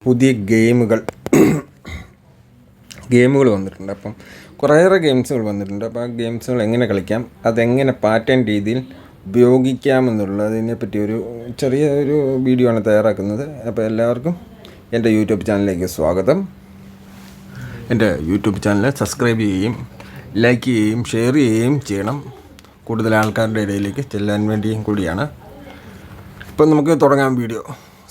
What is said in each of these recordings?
പുതിയ ഗെയിമുകൾ വന്നിട്ടുണ്ട്. അപ്പം കുറേയേറെ ഗെയിംസുകൾ വന്നിട്ടുണ്ട്. അപ്പോൾ ആ ഗെയിംസുകൾ എങ്ങനെ കളിക്കാം, അതെങ്ങനെ പാറ്റേൺ രീതിയിൽ ഉപയോഗിക്കാമെന്നുള്ളതിനെ പറ്റി ഒരു വീഡിയോ ആണ് തയ്യാറാക്കുന്നത്. അപ്പോൾ എല്ലാവർക്കും എൻ്റെ യൂട്യൂബ് ചാനലിലേക്ക് സ്വാഗതം. എൻ്റെ യൂട്യൂബ് ചാനൽ സബ്സ്ക്രൈബ് ചെയ്യുകയും ലൈക്ക് ചെയ്യുകയും ഷെയർ ചെയ്യുകയും ചെയ്യണം. കൂടുതൽ ആൾക്കാരുടെ ഇടയിലേക്ക് ചെല്ലാൻ വേണ്ടിയും കൂടിയാണ്. ഇപ്പം നമുക്ക് തുടങ്ങാം വീഡിയോ.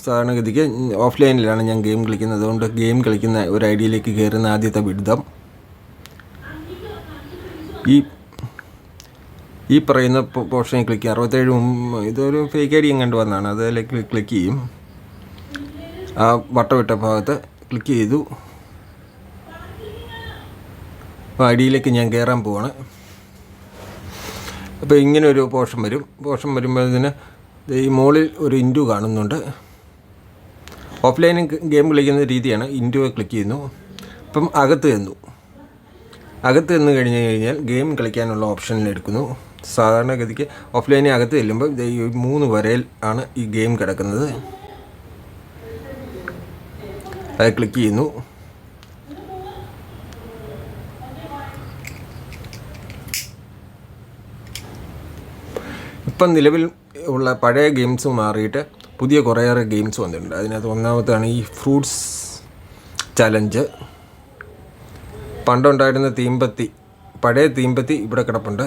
സാധാരണഗതിക്ക് ഓഫ്ലൈനിലാണ് ഞാൻ ഗെയിം കളിക്കുന്നത്. അതുകൊണ്ട് ഗെയിം കളിക്കുന്ന ഒരു ഐഡിയയിലേക്ക് കയറുന്ന ആദ്യത്തെ ബിരുദം ഈ പറയുന്ന പോർഷനിൽ ക്ലിക്ക് ചെയ്യും. 67 ഇതൊരു ഫേക്ക് ഐ ഡി കണ്ടു വന്നതാണ്. അതിലേക്ക് ക്ലിക്ക് ചെയ്യും. ആ വട്ടമിട്ട ഭാഗത്ത് ക്ലിക്ക് ചെയ്തു. അപ്പോൾ ഐഡിയിലേക്ക് ഞാൻ കയറാൻ പോവാണ്. അപ്പോൾ ഇങ്ങനെ ഒരു പോർഷൻ വരുമ്പോഴതിന് ഈ മുകളിൽ ഒരു ഇൻറ്റു കാണുന്നുണ്ട്. ഓഫ്ലൈനിൽ ഗെയിം കളിക്കുന്ന രീതിയാണ്. ഇൻറ്റുവെ ക്ലിക്ക് ചെയ്യുന്നു. അപ്പം അകത്ത് ചെന്ന് കഴിഞ്ഞാൽ ഗെയിം കളിക്കാനുള്ള ഓപ്ഷനിൽ എടുക്കുന്നു. സാധാരണഗതിക്ക് ഓഫ്ലൈനിൽ അകത്ത് ചെല്ലുമ്പോൾ ഈ 3 വരയിൽ ആണ് ഈ ഗെയിം കിടക്കുന്നത്. അത് ക്ലിക്ക് ചെയ്യുന്നു. ഇപ്പം നിലവിൽ ഉള്ള പഴയ ഗെയിംസ് മാറിയിട്ട് പുതിയ കുറേയേറെ ഗെയിംസ് വന്നിട്ടുണ്ട്. അതിനകത്ത് ഒന്നാമത്താണ് ഈ ഫ്രൂട്ട്സ് ചലഞ്ച്. പണ്ടുണ്ടായിരുന്ന പഴയ തീമ്പത്തി ഇവിടെ കിടപ്പുണ്ട്.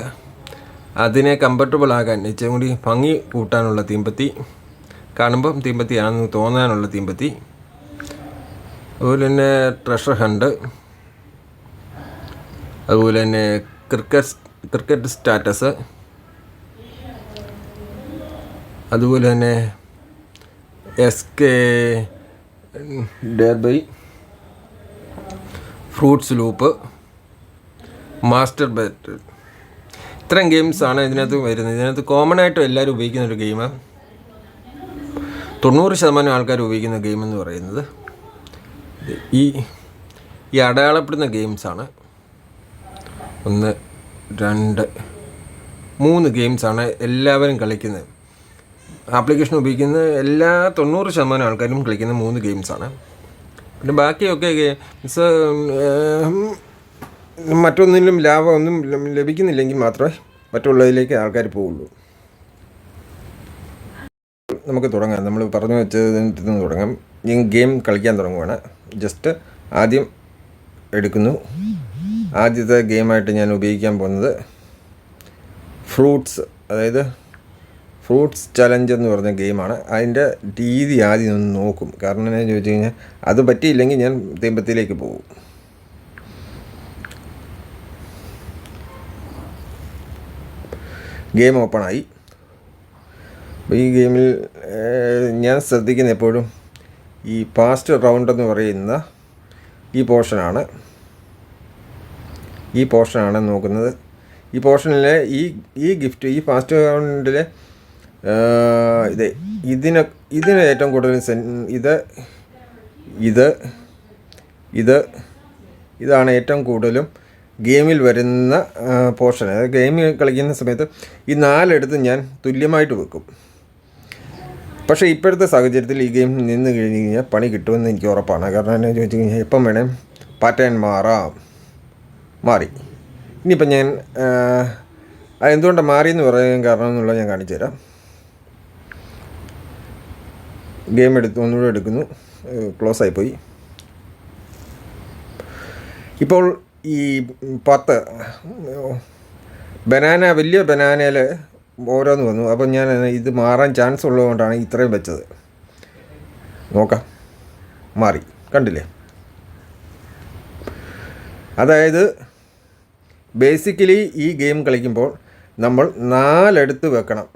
അതിനെ കംഫർട്ടബിൾ ആകാൻ ഇച്ചിരി കൂടി ഭംഗി കൂട്ടാനുള്ള തീമ്പത്തി, കാണുമ്പം തീമ്പത്തിയാണെന്ന് തോന്നാനുള്ള തീമ്പത്തി. അതുപോലെ തന്നെ ട്രഷർ ഹണ്ട്, അതുപോലെ തന്നെ ക്രിക്കറ്റ് സ്റ്റാറ്റസ്, അതുപോലെ തന്നെ SK derby, fruits loop, master battle. ഇത്രയും ഗെയിംസാണ് ഇതിനകത്ത് വരുന്നത്. ഇതിനകത്ത് കോമൺ ആയിട്ട് എല്ലാവരും ഉപയോഗിക്കുന്ന ഒരു ഗെയിമാണ്. 90% ആൾക്കാർ ഉപയോഗിക്കുന്ന ഗെയിം എന്ന് പറയുന്നത് ഈ അടയാളപ്പെടുന്ന ഗെയിംസാണ്. 1, 2, 3 ഗെയിംസാണ് എല്ലാവരും കളിക്കുന്നത്. ആപ്ലിക്കേഷൻ ഉപയോഗിക്കുന്ന 90% ആൾക്കാരും കളിക്കുന്ന 3 ഗെയിംസാണ്. പിന്നെ ബാക്കിയൊക്കെ ഗെയിംസ് മറ്റൊന്നിലും ലാഭമൊന്നും ലഭിക്കുന്നില്ലെങ്കിൽ മാത്രമേ മറ്റുള്ളതിലേക്ക് ആൾക്കാർ പോവുള്ളൂ. നമുക്ക് തുടങ്ങാം. നമ്മൾ പറഞ്ഞു വെച്ചതിന് തുടങ്ങാം. ഈ ഗെയിം കളിക്കാൻ തുടങ്ങുകയാണ്. ജസ്റ്റ് ആദ്യം എടുക്കുന്നു. ആദ്യത്തെ ഗെയിമായിട്ട് ഞാൻ ഉപയോഗിക്കാൻ പോകുന്നത് ഫ്രൂട്ട്സ് ചലഞ്ച് എന്ന് പറഞ്ഞ ഗെയിമാണ്. അതിൻ്റെ രീതി ആദ്യം ഒന്ന് നോക്കും. കാരണം എന്താണെന്ന് ചോദിച്ചു കഴിഞ്ഞാൽ അത് പറ്റിയില്ലെങ്കിൽ ഞാൻ തീമ്പത്തിയിലേക്ക് പോകും. ഗെയിം ഓപ്പണായി. ഈ ഗെയിമിൽ ഞാൻ ശ്രദ്ധിക്കുന്ന എപ്പോഴും ഈ ഫാസ്റ്റ് റൗണ്ട് എന്ന് പറയുന്ന ഈ പോർഷനാണ് നോക്കുന്നത്. ഈ പോർഷനിലെ ഈ ഗിഫ്റ്റ്, ഈ ഫാസ്റ്റ് റൗണ്ടിലെ ഇതിന് ഏറ്റവും കൂടുതൽ ഇതാണ് ഏറ്റവും കൂടുതലും ഗെയിമിൽ വരുന്ന പോർഷൻ. അതായത് ഗെയിം കളിക്കുന്ന സമയത്ത് ഈ 4 എടുത്ത് ഞാൻ തുല്യമായിട്ട് വെക്കും. പക്ഷേ ഇപ്പോഴത്തെ സാഹചര്യത്തിൽ ഈ ഗെയിം നിന്ന് കഴിഞ്ഞ് കഴിഞ്ഞാൽ പണി കിട്ടുമെന്ന് എനിക്ക് ഉറപ്പാണ്. കാരണം എന്നു ചോദിച്ചു കഴിഞ്ഞാൽ എപ്പം വേണേൽ പാറ്റേൺ മാറി. ഇനിയിപ്പം ഞാൻ അതെന്തുകൊണ്ടാണ് മാറിയെന്ന് പറയാൻ കാരണം എന്നുള്ളത് ഞാൻ കാണിച്ചു തരാം. ഗെയിം ഒന്നുകൂടെ എടുക്കുന്നു. ക്ലോസ് ആയിപ്പോയി. ഇപ്പോൾ ഈ 10 വലിയ ബനാനയിൽ ഓരോന്ന് വന്നു. അപ്പം ഞാൻ ഇത് മാറാൻ ചാൻസ് ഉള്ളതുകൊണ്ടാണ് ഇത്രയും വെച്ചത്. നോക്കാം, മാറി. കണ്ടില്ലേ? അതായത് ബേസിക്കലി ഈ ഗെയിം കളിക്കുമ്പോൾ നമ്മൾ 4 എടുത്ത് വെക്കണം.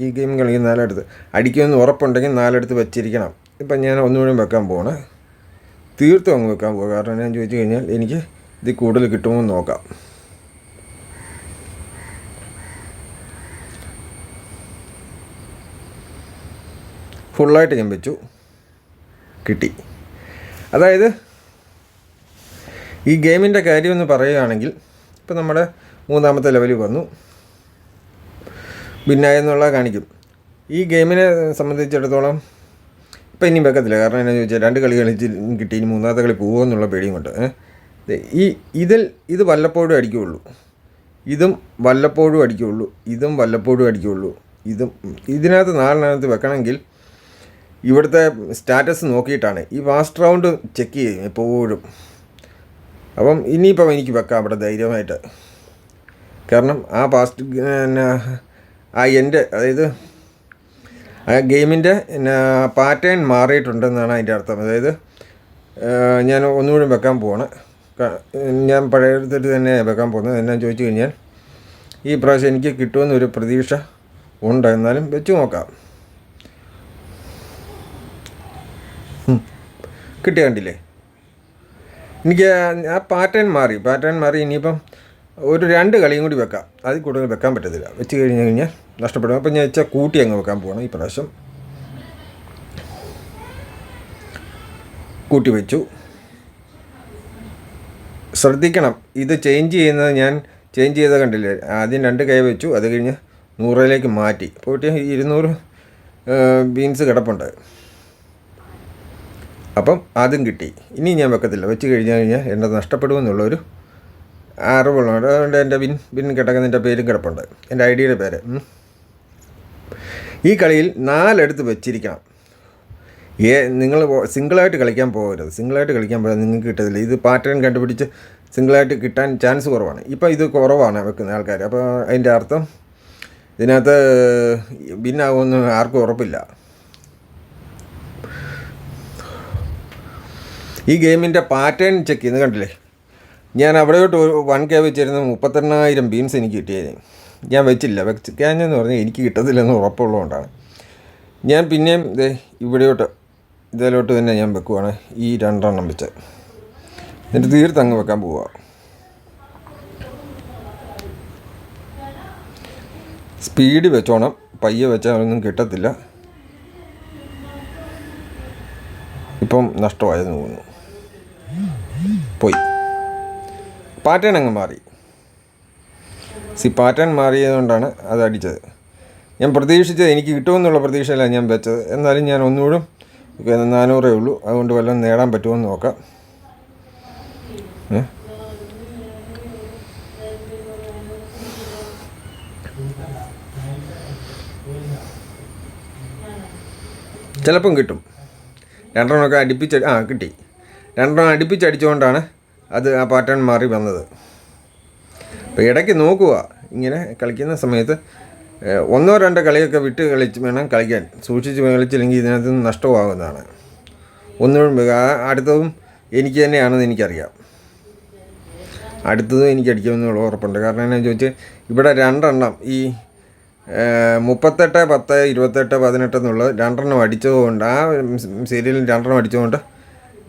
ഈ ഗെയിം കളിക്കുന്ന 4 എടുത്ത് അടിക്കുമെന്ന് ഉറപ്പുണ്ടെങ്കിൽ 4 എടുത്ത് വെച്ചിരിക്കണം. ഇപ്പം ഞാൻ ഒന്നുകൂടി വെക്കാൻ പോവാണ്. തീർത്തും അങ്ങ് വെക്കാൻ പോകുക. കാരണം ഞാൻ ചോദിച്ചു കഴിഞ്ഞാൽ എനിക്ക് ഇത് കൂടുതൽ കിട്ടുമോ എന്ന് നോക്കാം. ഫുള്ളായിട്ട് ഞാൻ വെച്ചു. കിട്ടി. അതായത് ഈ ഗെയിമിൻ്റെ കാര്യമെന്ന് പറയുകയാണെങ്കിൽ ഇപ്പം നമ്മുടെ 3ാമത്തെ ലെവലിൽ വന്നു. ഭിന്നായെന്നുള്ള കാണിക്കും. ഈ ഗെയിമിനെ സംബന്ധിച്ചിടത്തോളം ഇപ്പം ഇനി വെക്കത്തില്ല. കാരണം എന്താണെന്ന് ചോദിച്ചാൽ 2 കളി കളിച്ച് കിട്ടി, ഇനി 3ാമത്തെ കളി പോകുമെന്നുള്ള പേടിയും കൊണ്ട് ഇത് വല്ലപ്പോഴും അടിക്കുകയുള്ളൂ, ഇതും വല്ലപ്പോഴും അടിക്കുകയുള്ളൂ, ഇതും വല്ലപ്പോഴും അടിക്കുകയുള്ളൂ. ഇതിനകത്ത് 4 വെക്കണമെങ്കിൽ ഇവിടുത്തെ സ്റ്റാറ്റസ് നോക്കിയിട്ടാണ്. ഈ ഫാസ്റ്റ് റൗണ്ട് ചെക്ക് ചെയ്യും എപ്പോഴും. അപ്പം ഇനിയിപ്പം എനിക്ക് വെക്കാം അവിടെ ധൈര്യമായിട്ട്. കാരണം ആ എൻ്റെ അതായത് ആ ഗെയിമിൻ്റെ പാറ്റേൺ മാറിയിട്ടുണ്ടെന്നാണ് അതിൻ്റെ അർത്ഥം. അതായത് ഞാൻ ഒന്നുകൂടി വെക്കാൻ പോവാണ്. ഞാൻ പഴയടുത്തിട്ട് തന്നെ വെക്കാൻ പോകുന്നത്. എന്നാന്ന് ചോദിച്ചു കഴിഞ്ഞാൽ ഈ പ്രാവശ്യം എനിക്ക് കിട്ടുമെന്നൊരു പ്രതീക്ഷ ഉണ്ട്. എന്നാലും വെച്ച് നോക്കാം. കിട്ടിയ കണ്ടില്ലേ? എനിക്ക് ആ പാറ്റേൺ മാറി. ഇനിയിപ്പം ഒരു 2 കളിയും കൂടി വെക്കാം. അതിൽ കൂടുതൽ വെക്കാൻ പറ്റത്തില്ല. വെച്ച് കഴിഞ്ഞാൽ നഷ്ടപ്പെടും. അപ്പം ഞാൻ വെച്ചാൽ കൂട്ടി അങ്ങ് വെക്കാൻ പോകണം. ഈ പ്രാവശ്യം കൂട്ടി വെച്ചു. ശ്രദ്ധിക്കണം, ഇത് ചേഞ്ച് ചെയ്തത് കണ്ടില്ലേ? ആദ്യം 2 കൈ വെച്ചു, അത് കഴിഞ്ഞ് 100ലേക്ക് മാറ്റി. പോയിട്ട് 200 ബീൻസ് കിടപ്പുണ്ട്. അപ്പം അതും കിട്ടി. ഇനി ഞാൻ വെക്കത്തില്ല. വെച്ച് കഴിഞ്ഞാൽ എൻ്റെ നഷ്ടപ്പെടുമെന്നുള്ളൊരു അറിവുള്ളതുകൊണ്ട് അതുകൊണ്ട് എൻ്റെ ബിൻ കിടക്കുന്നതിൻ്റെ പേരും കിടപ്പുണ്ട്, എൻ്റെ ഐഡിയുടെ പേര്. ഈ കളിയിൽ 4 എടുത്ത് വെച്ചിരിക്കണം. നിങ്ങൾ സിംഗിളായിട്ട് കളിക്കാൻ പോകരുത്. സിംഗിളായിട്ട് കളിക്കാൻ പോയാൽ നിങ്ങൾക്ക് കിട്ടത്തില്ല. ഇത് പാറ്റേൺ കണ്ടുപിടിച്ച് സിംഗിളായിട്ട് കിട്ടാൻ ചാൻസ് കുറവാണ്. ഇപ്പം ഇത് കുറവാണ് വെക്കുന്ന ആൾക്കാർ. അപ്പോൾ അതിൻ്റെ അർത്ഥം ഇതിനകത്ത് ഭിന്നാകുമെന്ന് ആർക്കും ഉറപ്പില്ല. ഈ ഗെയിമിൻ്റെ പാറ്റേൺ ചെക്ക് ചെയ്യുന്നത് കണ്ടില്ലേ? ഞാൻ അവിടെയോട്ട് 1K വെച്ചിരുന്ന 38,000 ബീൻസ് എനിക്ക് കിട്ടിയത്. ഞാൻ വെച്ചില്ല. വെക്കാഞ്ഞെന്ന് പറഞ്ഞാൽ എനിക്ക് കിട്ടത്തില്ലെന്ന് ഉറപ്പുള്ളതുകൊണ്ടാണ്. ഞാൻ പിന്നെയും ഇതിലോട്ട് തന്നെ ഞാൻ വെക്കുവാണ്. ഈ 2 എണ്ണം വെച്ച് എന്നിട്ട് തീർത്തങ്ങ് വെക്കാൻ പോവുക. സ്പീഡ് വെച്ചോണം, പയ്യെ വെച്ചാൽ ഒന്നും കിട്ടത്തില്ല. ഇപ്പം നഷ്ടമായെന്ന് തോന്നുന്നു. പോയി. പാറ്റേൺ അങ്ങ് മാറി. പാറ്റേൺ മാറിയതുകൊണ്ടാണ് അത് അടിച്ചത്. ഞാൻ പ്രതീക്ഷിച്ചത് എനിക്ക് കിട്ടുമെന്നുള്ള പ്രതീക്ഷയിലാണ് ഞാൻ വെച്ചത്. എന്നാലും ഞാൻ ഒന്നുകൂടും 400 ഉള്ളൂ. അതുകൊണ്ട് വല്ലതും നേടാൻ പറ്റുമെന്ന് നോക്കാം. ചിലപ്പം കിട്ടും. 2 എണ്ണമൊക്കെ കിട്ടി. 2 എണ്ണം അടുപ്പിച്ചടിച്ചുകൊണ്ടാണ് അത് ആ പാറ്റേൺ മാറി വന്നത്. അപ്പോൾ ഇടയ്ക്ക് നോക്കുക, ഇങ്ങനെ കളിക്കുന്ന സമയത്ത് 1-2 കളിയൊക്കെ വിട്ട് കളിച്ച് വേണം കളിക്കാൻ. സൂക്ഷിച്ച് കളിച്ചില്ലെങ്കിൽ ഇതിനകത്ത് നിന്ന് നഷ്ടമാകുന്നതാണ്. അടുത്തതും എനിക്ക് തന്നെയാണെന്ന് എനിക്കറിയാം. അടുത്തതും എനിക്ക് അടിക്കുമെന്നുള്ള ഉറപ്പുണ്ട്. കാരണം എന്നാന്ന് ചോദിച്ചാൽ ഇവിടെ 2 എണ്ണം ഈ 38, 10, 28, 18 എന്നുള്ളത് 2 എണ്ണം അടിച്ചതുകൊണ്ട്, ആ സീരിയലിൽ 2 എണ്ണം അടിച്ചതുകൊണ്ട്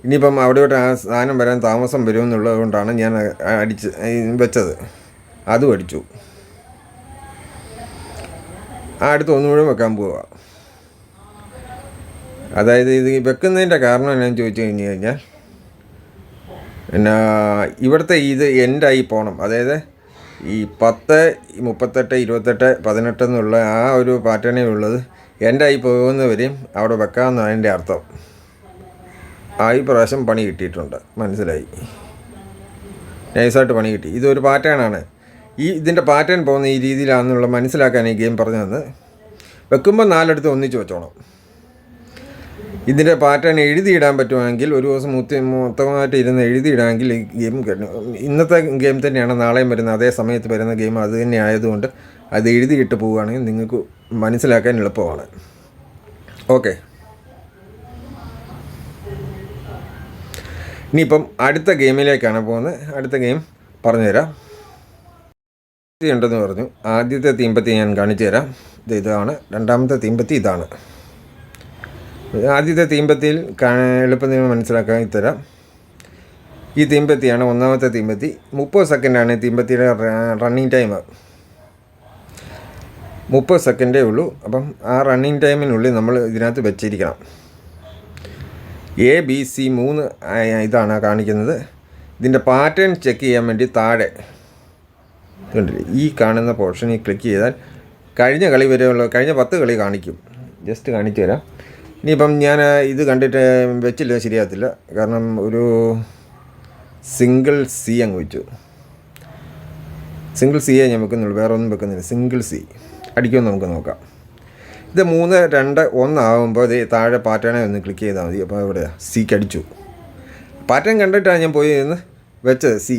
ഇനിയിപ്പം അവിടെയോട്ട് ആ സാധനം വരാൻ താമസം വരുമെന്നുള്ളത് കൊണ്ടാണ് ഞാൻ വെച്ചത്. അതും അടിച്ചു. അടുത്ത് ഒന്നുകൂടെ വെക്കാൻ പോവുക. അതായത് ഇത് വെക്കുന്നതിൻ്റെ കാരണം എന്നാന്ന് ചോദിച്ചു കഴിഞ്ഞാൽ ഇവിടുത്തെ ഇത് എൻഡായി പോകണം. അതായത് ഈ 10, 38, 28, 18 എന്നുള്ള ആ ഒരു പാറ്റേണേ ഉള്ളത് എൻഡായി പോകുന്നവരെയും അവിടെ വെക്കാമെന്നാണ് എൻ്റെ അർത്ഥം. ഈ പ്രാവശ്യം പണി കിട്ടിയിട്ടുണ്ട്, മനസ്സിലായി. നൈസായിട്ട് പണി കിട്ടി. ഇതൊരു പാറ്റേണാണ്. ഇതിൻ്റെ പാറ്റേൺ പോകുന്ന ഈ രീതിയിലാണെന്നുള്ള മനസ്സിലാക്കാൻ ഈ ഗെയിം പറഞ്ഞു തന്നത്. വെക്കുമ്പോൾ 4 എടുത്ത് ഒന്നിച്ച് വെച്ചോണം. ഇതിൻ്റെ പാറ്റേൺ എഴുതിയിടാൻ പറ്റുമെങ്കിൽ ഒരു ദിവസം മൊത്തമായിട്ട് ഇരുന്ന് എഴുതിയിടാമെങ്കിൽ ഈ ഗെയിം ഇന്നത്തെ ഗെയിം തന്നെയാണ് നാളെയും വരുന്ന അതേ സമയത്ത് വരുന്ന ഗെയിം അത് തന്നെ ആയതുകൊണ്ട് അത് എഴുതിയിട്ട് പോവുകയാണെങ്കിൽ നിങ്ങൾക്ക് മനസ്സിലാക്കാൻ എളുപ്പമാണ്. ഓക്കെ, ഇനിയിപ്പം അടുത്ത ഗെയിമിലേക്കാണ് പോകുന്നത്. അടുത്ത ഗെയിം പറഞ്ഞുതരാം. ഉണ്ടെന്ന് പറഞ്ഞു. ആദ്യത്തെ തീമ്പത്തി ഞാൻ കാണിച്ചു തരാം. ഇതാണ്. രണ്ടാമത്തെ തീമ്പത്തി ഇതാണ്. ആദ്യത്തെ തീമ്പത്തിയിൽ എളുപ്പം നിങ്ങൾ മനസ്സിലാക്കാൻ തരാം. ഈ തീമ്പത്തിയാണ് ഒന്നാമത്തെ തീമ്പത്തി. 30 സെക്കൻഡാണ് തീമ്പത്തിയുടെ റണ്ണിങ് ടൈം. 30 സെക്കൻഡേ ഉള്ളൂ. അപ്പം ആ റണ്ണിങ് ടൈമിനുള്ളിൽ നമ്മൾ ഇതിനകത്ത് വെച്ചിരിക്കണം. ABC 3 ഇതാണ് കാണിക്കുന്നത്. ഇതിൻ്റെ പാറ്റേൺ ചെക്ക് ചെയ്യാൻ വേണ്ടി താഴെ കണ്ടില്ലേ, ഈ കാണുന്ന പോർഷനിൽ ക്ലിക്ക് ചെയ്താൽ കഴിഞ്ഞ കളി വരെയുള്ള കഴിഞ്ഞ 10 കളി കാണിക്കും. ജസ്റ്റ് കാണിച്ചു തരാം. ഇനിയിപ്പം ഞാൻ ഇത് കണ്ടിട്ട് വെച്ചില്ല, ശരിയാകത്തില്ല. കാരണം ഒരു സിംഗിൾ സി അങ്ങ് വെച്ചു. സിംഗിൾ സിയെ ഞാൻ വെക്കുന്നുള്ളൂ, വേറെ ഒന്നും വെക്കുന്നില്ല. സിംഗിൾ സി അടിക്കുമെന്ന് നമുക്ക് നോക്കാം. ഇത് 3, 2, 1 ആകുമ്പോൾ ഇത് താഴെ പാറ്റേണെ ഒന്ന് ക്ലിക്ക് ചെയ്താൽ മതി. അപ്പോൾ ഇവിടെ സിക്ക് അടിച്ചു. പാറ്റേൺ കണ്ടിട്ടാണ് ഞാൻ പോയി നിന്ന് വെച്ചത് സി.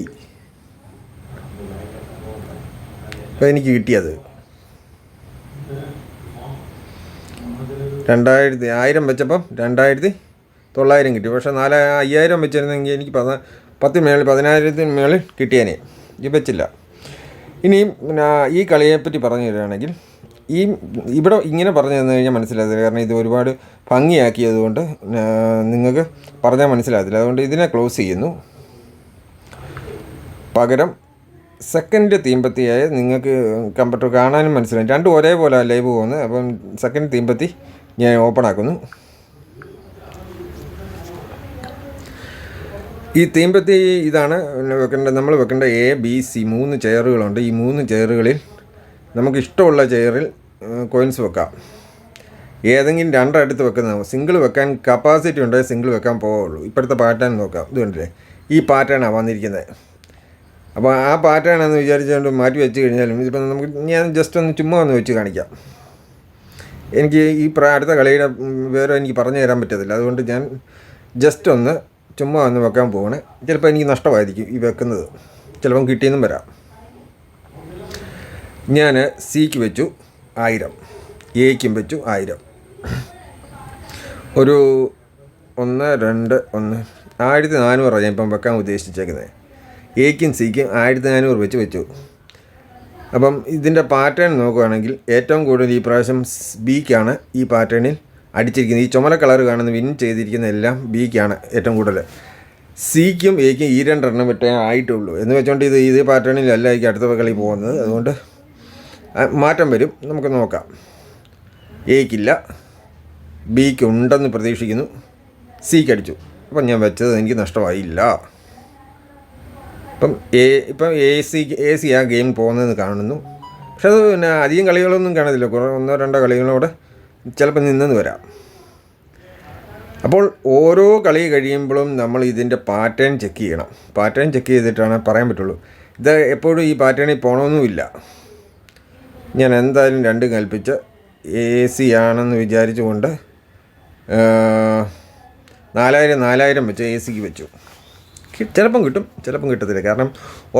അപ്പോൾ എനിക്ക് കിട്ടിയത് 1000 വെച്ചപ്പം 2900 കിട്ടി. പക്ഷേ 5000 വെച്ചിരുന്നെങ്കിൽ എനിക്ക് 10 മേളിൽ 10000 മേളിൽ കിട്ടിയേനെ. ഇത് വെച്ചില്ല. ഇനിയും ഈ കളിയെപ്പറ്റി പറഞ്ഞു തരികയാണെങ്കിൽ, ഇവിടെ ഇങ്ങനെ പറഞ്ഞു തന്നു കഴിഞ്ഞാൽ മനസ്സിലാകത്തില്ല. കാരണം ഇത് ഒരുപാട് ഭംഗിയാക്കിയതുകൊണ്ട് നിങ്ങൾക്ക് പറഞ്ഞാൽ മനസ്സിലാകത്തില്ല. അതുകൊണ്ട് ഇതിനെ ക്ലോസ് ചെയ്യുന്നു. പകരം സെക്കൻഡ് തീമ്പത്തിയായ നിങ്ങൾക്ക് കമ്പ്യൂട്ടർ കാണാനും മനസ്സിലാവും. രണ്ടും ഒരേപോലെ ലൈവ് പോകുന്നത്. അപ്പം സെക്കൻഡ് തീമ്പത്തി ഞാൻ ഓപ്പൺ ആക്കുന്നു. ഈ തീമ്പത്തി ഇതാണ് നമ്മൾ വെക്കേണ്ട ABC 3 ചെയറുകളുണ്ട്. ഈ 3 ചെയറുകളിൽ നമുക്ക് ഇഷ്ടമുള്ള ചെയറിൽ കോയിൻസ് വെക്കാം. ഏതെങ്കിലും 2 അടുത്ത് വെക്കുന്നത്. സിംഗിൾ വെക്കാൻ കപ്പാസിറ്റി ഉണ്ടെങ്കിൽ സിംഗിൾ വെക്കാൻ പോവുള്ളൂ. ഇപ്പോഴത്തെ പാറ്റേൺ നോക്കാം. ഇത് കണ്ടില്ലേ, ഈ പാറ്റേണാണ് വന്നിരിക്കുന്നത്. അപ്പോൾ ആ പാറ്റേണെന്ന് വിചാരിച്ചുകൊണ്ട് മാറ്റി വെച്ച് കഴിഞ്ഞാലും ഇതിപ്പോൾ ഞാൻ ജസ്റ്റ് ഒന്ന് ചുമ്മാ ഒന്ന് വെച്ച് കാണിക്കാം. എനിക്ക് ഈ അടുത്ത കളിയുടെ വേറെ എനിക്ക് പറഞ്ഞു തരാൻ പറ്റത്തില്ല. അതുകൊണ്ട് ഞാൻ ജസ്റ്റ് ഒന്ന് ചുമ്മാ ഒന്ന് വെക്കാൻ പോകണേ. ചിലപ്പോൾ എനിക്ക് നഷ്ടമായിരിക്കും ഈ വെക്കുന്നത്, ചിലപ്പം കിട്ടിയെന്നും വരാം. ഞാൻ സിക്ക് വെച്ചു 1000, എക്കും വെച്ചു 1000. ഒരു 1, 2, 1 1400 ഞാൻ ഇപ്പം വെക്കാൻ ഉദ്ദേശിച്ചേക്കുന്നത്. എക്കും സിക്കും 1400 വെച്ചു. അപ്പം ഇതിൻ്റെ പാറ്റേൺ നോക്കുകയാണെങ്കിൽ ഏറ്റവും കൂടുതൽ ഈ പ്രാവശ്യം ബിക്കാണ് ഈ പാറ്റേണിൽ അടിച്ചിരിക്കുന്നത്. ഈ ചുമല കളർ കാണുന്ന വിൻ ചെയ്തിരിക്കുന്ന എല്ലാം ബിക്കാണ് ഏറ്റവും കൂടുതൽ. സിക്കും എക്കും ഈ 2 എണ്ണം വിട്ടേ ആയിട്ടുള്ളൂ. എന്ന് വെച്ചുകൊണ്ട് ഇത് പാറ്റേണിലല്ല എനിക്ക് അടുത്ത കളി പോകുന്നത്. അതുകൊണ്ട് മാറ്റം വരും, നമുക്ക് നോക്കാം. എക്കില്ല, ബിക്ക് ഉണ്ടെന്ന് പ്രതീക്ഷിക്കുന്നു. സിക്ക് അടിച്ചു. അപ്പം ഞാൻ വെച്ചത് എനിക്ക് നഷ്ടമായില്ല. ഇപ്പം എ സി ആ ഗെയിം പോകുന്നതെന്ന് കാണുന്നു. പക്ഷെ അത് പിന്നെ അധികം കളികളൊന്നും കാണത്തില്ല. 1, 2 കളികളോടെ ചിലപ്പോൾ നിന്നെന്ന് വരാം. അപ്പോൾ ഓരോ കളി കഴിയുമ്പോഴും നമ്മൾ ഇതിൻ്റെ പാറ്റേൺ ചെക്ക് ചെയ്യണം. പാറ്റേൺ ചെക്ക് ചെയ്തിട്ടാണ് പറയാൻ പറ്റുള്ളൂ. ഇത് എപ്പോഴും ഈ പാറ്റേണിൽ പോകണമെന്നുമില്ല. ഞാൻ എന്തായാലും 2 കൽപ്പിച്ച് AC ആണെന്ന് വിചാരിച്ചുകൊണ്ട് 4000 വെച്ച് ACക്ക് വെച്ചു. ചിലപ്പം കിട്ടും, ചിലപ്പം കിട്ടത്തില്ല. കാരണം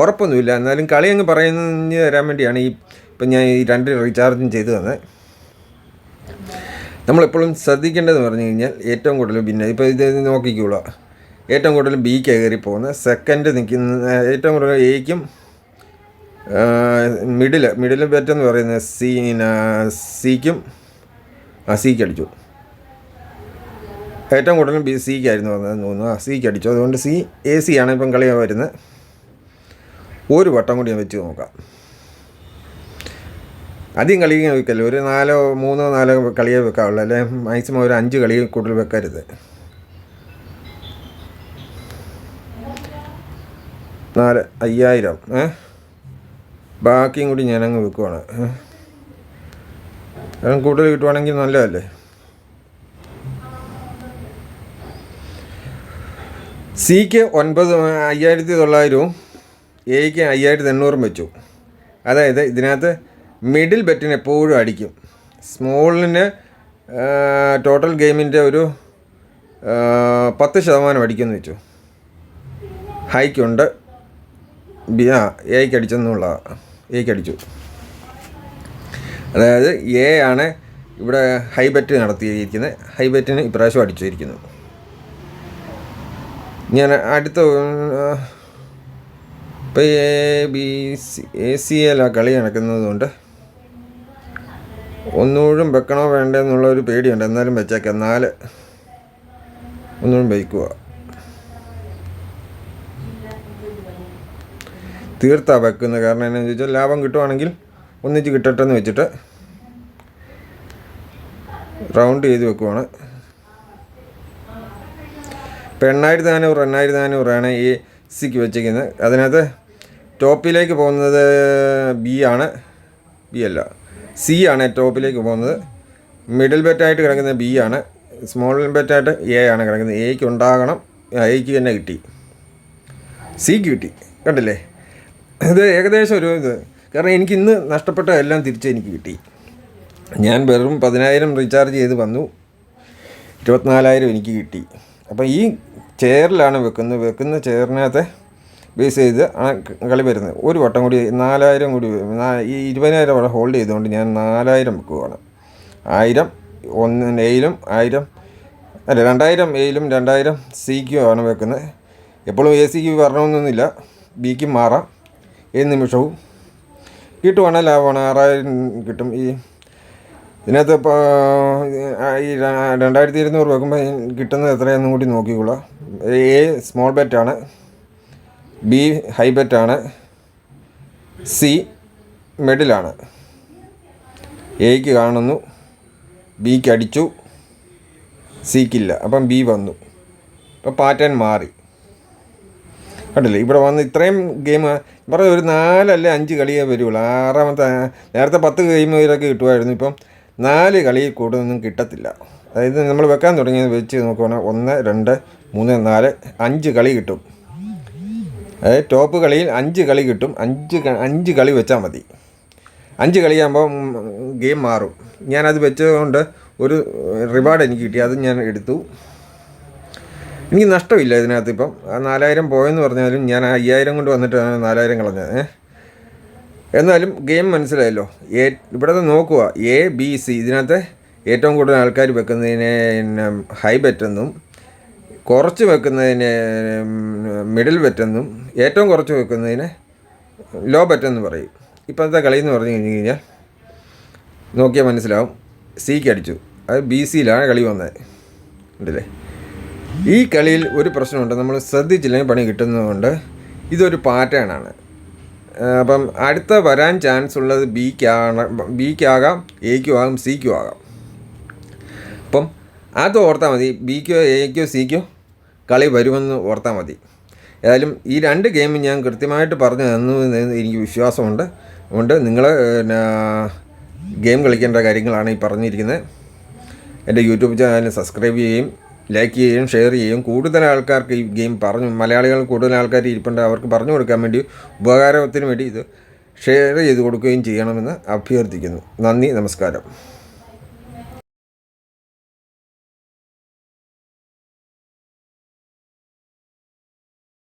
ഉറപ്പൊന്നുമില്ല. എന്നാലും കളി അങ്ങ് പറഞ്ഞു തരാൻ വേണ്ടിയാണ് ഇപ്പം ഞാൻ ഈ 2 റീചാർജും ചെയ്തു തന്നെ. നമ്മളെപ്പോഴും ശ്രദ്ധിക്കേണ്ടതെന്ന് പറഞ്ഞു കഴിഞ്ഞാൽ ഏറ്റവും കൂടുതൽ പിന്നെ ഇപ്പോൾ ഇത് നോക്കിക്കോളൂ, ഏറ്റവും കൂടുതൽ ബിക്ക് കയറി പോകുന്നത്. സെക്കൻഡ് നിൽക്കുന്ന ഏറ്റവും കൂടുതൽ എക്കും മിഡിൽ ബെറ്റെന്ന് പറയുന്നത് സിക്കും സിക്ക് അടിച്ചു. ഏറ്റവും കൂടുതൽ സിക്കായിരുന്നു വന്നതെന്ന് തോന്നുന്നു. സിക്ക് അടിച്ചു. അതുകൊണ്ട് AC ആണ് ഇപ്പം കളി വരുന്നത്. ഒരു വട്ടം കൂടി ഞാൻ വെച്ച് നോക്കാം. അധികം കളി വെക്കല്ലോ, ഒരു 3-4 കളിയേ വെക്കാവുള്ളൂ. അല്ലെ മാക്സിമം ഒരു 5 കളി കൂടുതൽ വെക്കരുത്. 5000 ബാക്കിയും കൂടി ഞാനങ്ങ് വെക്കുവാണ്. കാരണം കൂടുതൽ കിട്ടുവാണെങ്കിൽ നല്ലതല്ലേ. സിക്ക് 5900, എക്ക് 5800 വെച്ചു. അതായത് ഇതിനകത്ത് മിഡിൽ ബെറ്റിന് എപ്പോഴും അടിക്കും. സ്മോളിന് ടോട്ടൽ ഗെയിമിൻ്റെ ഒരു 10% അടിക്കുമെന്ന് വെച്ചു. ഹൈക്കുണ്ട്, എക്ക് അടിച്ചെന്നുള്ളതാണ്. എക്ക് അടിച്ചു. അതായത് എ ആണ് ഇവിടെ ഹൈ ബെറ്റ് നടത്തിയിരിക്കുന്നത്. ഹൈ ബെറ്റിന് ഇപ്രാവശ്യം അടിച്ചിരിക്കുന്നു. ഞാൻ അടുത്ത ഇപ്പോൾ ACL കളി നടക്കുന്നത് കൊണ്ട് ഒന്നുകൂടും വെക്കണോ വേണ്ടെന്നുള്ളൊരു പേടിയുണ്ട്. എന്നാലും വെച്ചേക്കാം. 4 ഒന്നുകൂടും വയ്ക്കുക. തീർത്താ വെക്കുന്നത്. കാരണം എന്നാന്ന് ചോദിച്ചാൽ ലാഭം കിട്ടുവാണെങ്കിൽ ഒന്നിച്ച് കിട്ടട്ടെ എന്ന് വെച്ചിട്ട് റൗണ്ട് ചെയ്ത് വെക്കുവാണ്. ഇപ്പോൾ 8400 ACക്ക് വെച്ചിരിക്കുന്നത്. അതിനകത്ത് ടോപ്പിലേക്ക് പോകുന്നത് ബി അല്ല C ആണ് ടോപ്പിലേക്ക് പോകുന്നത്. മിഡിൽ ബെറ്റായിട്ട് കിടക്കുന്ന B ആണ്. സ്മോൾ ബെറ്റായിട്ട് എ ആണ് കിടക്കുന്നത്. എക്ക് ഉണ്ടാകണം, എക്ക് തന്നെ കിട്ടി, സിക്ക് കിട്ടി. കണ്ടില്ലേ, ഇത് ഏകദേശം ഒരു ഇത്. കാരണം എനിക്ക് ഇന്ന് നഷ്ടപ്പെട്ട എല്ലാം തിരിച്ച് എനിക്ക് കിട്ടി. ഞാൻ വെറും 10,000 റീചാർജ് ചെയ്ത് വന്നു, 24,000 എനിക്ക് കിട്ടി. അപ്പോൾ ഈ ചെയറിലാണ് വെക്കുന്ന ചെയറിനകത്തെ ബേസ് ചെയ്ത് ആ കളി വരുന്നത്. ഒരു വട്ടം കൂടി 4,000 കൂടി, ഈ 20,000 അവിടെ ഹോൾഡ് ചെയ്തുകൊണ്ട് ഞാൻ 4,000 വെക്കുകയാണ്. 1,000 എയിലും 1,000 അല്ല 2,000 എയിലും 2,000 സിക്കും ആണ് വെക്കുന്നത്. എപ്പോഴും എ സിക്ക് വരണമെന്നൊന്നുമില്ല, ബിക്കും മാറാം. ഏത് നിമിഷവും കിട്ടുവാണെങ്കിൽ ലാഭമാണ്. 6,000 കിട്ടും. ഇതിനകത്ത് ഇപ്പോൾ ഈ 2,200 വെക്കുമ്പോൾ കിട്ടുന്നത് എത്രയാണെന്നും കൂടി നോക്കിക്കൊള്ളാം. എ സ്മോൾ ബെറ്റാണ്, ബി ഹൈ ബെറ്റാണ്, സി മിഡിലാണ്. എക്ക് കാണുന്നു, ബിക്ക് അടിച്ചു, സിക്കില്ല. അപ്പം ബി വന്നു. അപ്പം പാറ്റേൺ മാറി. കണ്ടില്ലേ, ഇവിടെ വന്ന് ഇത്രയും ഗെയിം പറഞ്ഞ ഒരു 4 അല്ലെ 5 കളിയേ വരുള്ളൂ. നേരത്തെ 10 ഗെയിം വരെയൊക്കെ കിട്ടുമായിരുന്നു. ഇപ്പം 4 കളിയിൽ കൂടുതലൊന്നും കിട്ടത്തില്ല. അതായത് നമ്മൾ വെക്കാൻ തുടങ്ങിയത് വെച്ച് നോക്കുകയാണെങ്കിൽ 1, 2, 3, 4, 5 കളി കിട്ടും. അതായത് ടോപ്പ് കളിയിൽ 5 കളി കിട്ടും. 5 കളി വെച്ചാൽ മതി. 5 കളിയാകുമ്പോൾ ഗെയിം മാറും. ഞാനത് വെച്ചതുകൊണ്ട് ഒരു റിവാർഡ് എനിക്ക് കിട്ടി, അത് ഞാൻ എടുത്തു. എനിക്ക് നഷ്ടമില്ല ഇതിനകത്ത്. ഇപ്പം 4,000 പോയെന്ന് പറഞ്ഞാലും ഞാൻ 5,000 കൊണ്ട് വന്നിട്ടാണ് 4,000 കളഞ്ഞത്. എന്നാലും ഗെയിം മനസ്സിലായല്ലോ. ഇവിടെ നോക്കുക, എ ബി സി ഇതിനകത്ത് ഏറ്റവും കൂടുതൽ ആൾക്കാർ വെക്കുന്നതിന് ഹൈ ബെറ്റെന്നും, കുറച്ച് വെക്കുന്നതിന് മിഡിൽ ബെറ്റെന്നും, ഏറ്റവും കുറച്ച് വെക്കുന്നതിന് ലോ ബെറ്റെന്ന് പറയും. ഇപ്പോഴത്തെ കളി എന്ന് പറഞ്ഞു കഴിഞ്ഞ് കഴിഞ്ഞാൽ നോക്കിയാൽ മനസ്സിലാവും. സിക്ക് അടിച്ചു, അത് ബി സിയിലാണ് കളി വന്നത്. ഉണ്ടല്ലേ, ഈ കളിയിൽ ഒരു പ്രശ്നമുണ്ട്. നമ്മൾ ശ്രദ്ധിച്ചില്ലെങ്കിൽ പണി കിട്ടുന്നതുകൊണ്ട് ഇതൊരു പാറ്റേണാണ്. അപ്പം അടുത്ത വരാൻ ചാൻസ് ഉള്ളത് ബിക്കാകാം, എക്കും ആകാം, സിക്കും ആകാം. അപ്പം അത് ഓർത്താൽ മതി. ബിക്കോ എക്കോ സിക്കോ കളി വരുമെന്ന് ഓർത്താൽ മതി. ഏതായാലും ഈ 2 ഗെയിം ഞാൻ കൃത്യമായിട്ട് പറഞ്ഞു തന്നു എന്ന് എനിക്ക് വിശ്വാസമുണ്ട്. അതുകൊണ്ട് നിങ്ങൾ ഗെയിം കളിക്കേണ്ട കാര്യങ്ങളാണ് ഈ പറഞ്ഞിരിക്കുന്നത്. എൻ്റെ യൂട്യൂബ് ചാനൽ സബ്സ്ക്രൈബ് ചെയ്യുകയും ലൈക്ക് ചെയ്യുകയും ഷെയർ ചെയ്യുകയും കൂടുതൽ ആൾക്കാർക്ക് ഈ ഗെയിം മലയാളികൾ കൂടുതൽ ആൾക്കാർ ഇരിപ്പുണ്ട്, അവർക്ക് പറഞ്ഞു കൊടുക്കാൻ വേണ്ടി ഉപകാരത്തിന് വേണ്ടി ഇത് ഷെയർ ചെയ്ത് കൊടുക്കുകയും ചെയ്യണമെന്ന് അഭ്യർത്ഥിക്കുന്നു. നന്ദി, നമസ്കാരം.